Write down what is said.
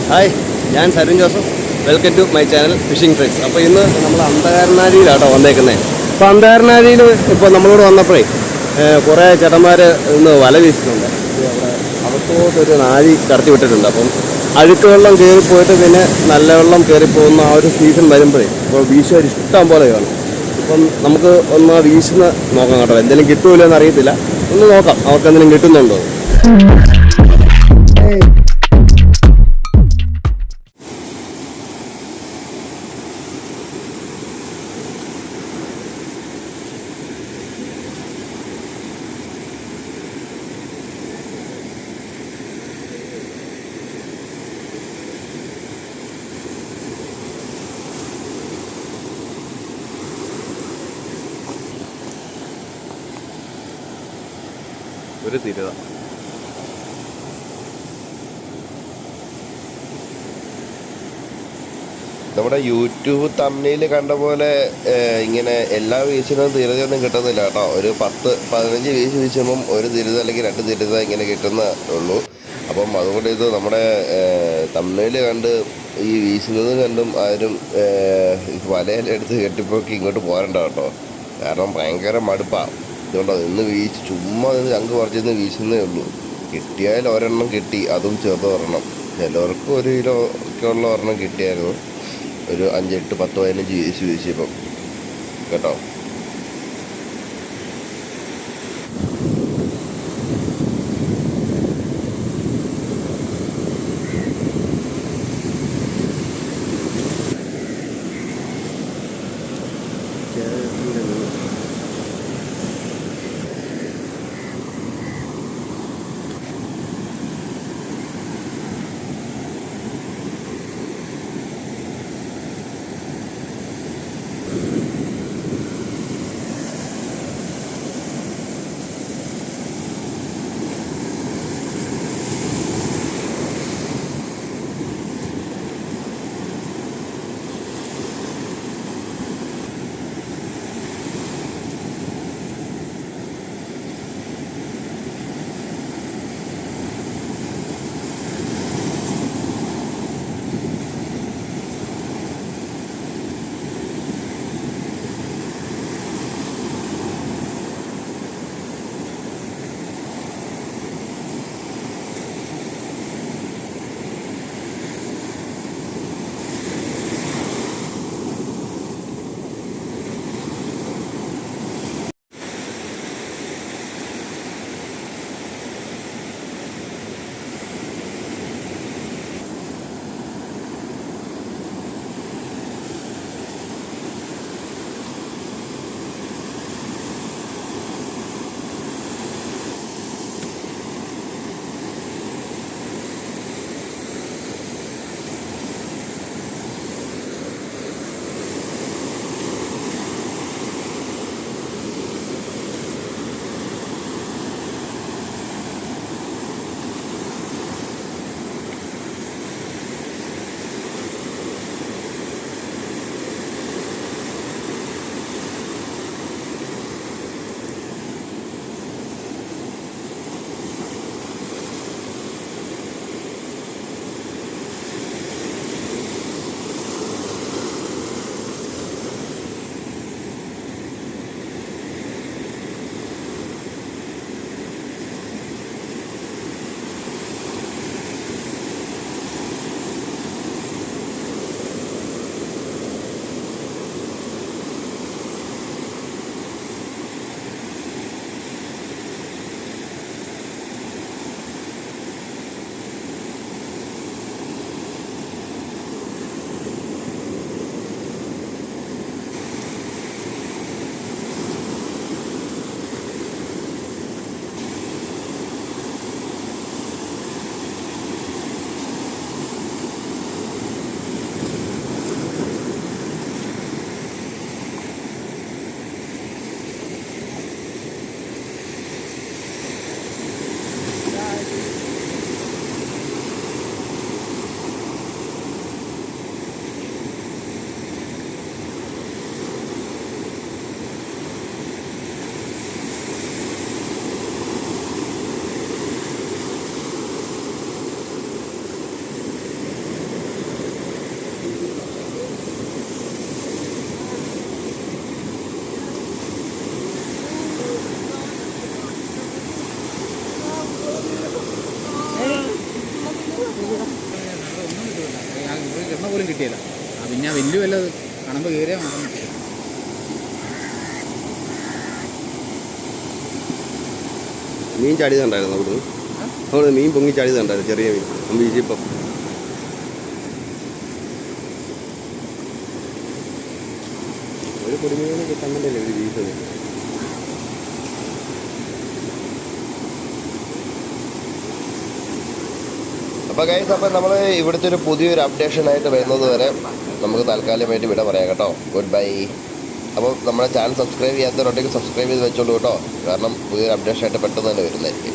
Hi, ഞാൻ Sarin Joseph. Welcome to my channel fishing tricks. അപ്പോൾ ഇന്ന് നമ്മൾ അന്ധകാരനാഴിയിലാട്ടോ വന്നേക്കുന്നത്. അപ്പോൾ അന്ധകാരനാഴിയിൽ ഇപ്പോൾ നമ്മളോട് വന്നപ്പോഴേ കുറേ ചേട്ടന്മാർ ഇന്ന് വല വീശുന്നുണ്ട്. അവിടെ അകത്തോട്ടൊരു നാഴി കടത്തി വിട്ടിട്ടുണ്ട്. അപ്പം അഴുക്ക് വെള്ളം കയറിപ്പോയിട്ട് പിന്നെ നല്ല വെള്ളം കയറിപ്പോകുന്ന ആ ഒരു സീസൺ വരുമ്പോഴേ ഇപ്പോൾ വീശുകാർ ഇഷ്ടം പോലെ കാണും. ഇപ്പം നമുക്ക് ഒന്ന് വീശുന്ന നോക്കാം കേട്ടോ. എന്തെങ്കിലും കിട്ടുമല്ലോ എന്ന് അറിയത്തില്ല, ഒന്ന് നോക്കാം അവർക്ക് എന്തെങ്കിലും കിട്ടുന്നുണ്ടോ. ഒരു തിരുത നമ്മുടെ യൂട്യൂബ് തമ്മിൽ കണ്ട പോലെ ഇങ്ങനെ എല്ലാ വീശിനും തിരുതൊന്നും കിട്ടുന്നില്ല കേട്ടോ. ഒരു 10-15 വീശ് വീശുമ്പം ഒരു തിരുത അല്ലെങ്കിൽ 2 തിരുത ഇങ്ങനെ കിട്ടുന്ന ഉള്ളൂ. അപ്പം അതുകൊണ്ട് ഇത് നമ്മുടെ തമ്മിൽ കണ്ട് ഈ വീശുന്നതും കണ്ടും ആരും വലയിലെടുത്ത് കെട്ടിപ്പോക്കി ഇങ്ങോട്ട് പോരണ്ട കേട്ടോ. കാരണം ഭയങ്കര മടുപ്പാണ്. ഇതുകൊണ്ടോ ഇന്ന് ചുമ്മാ നിന്ന് ചങ്ക് പറിച്ചിരുന്ന് വീശുന്നേ ഉള്ളൂ. കിട്ടിയാൽ ഒരെണ്ണം കിട്ടി, അതും ചെറുത് ഒരെണ്ണം. ചിലവർക്ക് 1 കിലോ ഒക്കെ ഉള്ള ഒരെണ്ണം കിട്ടിയായിരുന്നു. ഒരു 5, 8, 10, 15 വീശിയപ്പം കേട്ടോ. പോലും കിട്ടിയില്ല. പിന്നെ വലിയ വല്ലത് കാണുമ്പോൾ കയറിയാൽ മാത്രം കിട്ടിയില്ല. മീൻ ചാടിയതുണ്ടായിരുന്നു അവിടുന്ന്. അവിടെ മീൻ പൊങ്ങി ചാടിയതുണ്ടായിരുന്നു, ചെറിയ മീൻ നമ്മൾ വീശിയപ്പം. ഒരു പൊടിമീനെ കിട്ടാൻ വേണ്ടിയല്ലേ ഒരു വീശത്. അപ്പോൾ ഗൈസ്, അപ്പോൾ നമ്മൾ ഇവിടുത്തെ ഒരു പുതിയൊരു അപ്ഡേഷനായിട്ട് വരുന്നത് വരെ നമുക്ക് താൽക്കാലികമായിട്ട് വിട പറയാം കേട്ടോ. Good bye. അപ്പോൾ നമ്മുടെ ചാനൽ സബ്സ്ക്രൈബ് ചെയ്യാത്തവരുണ്ടെങ്കിൽ സബ്സ്ക്രൈബ് ചെയ്ത് വെച്ചോളൂ കേട്ടോ. കാരണം പുതിയൊരു അപ്ഡേഷനായിട്ട് പെട്ടെന്ന് തന്നെ വരുന്നതായിരിക്കും.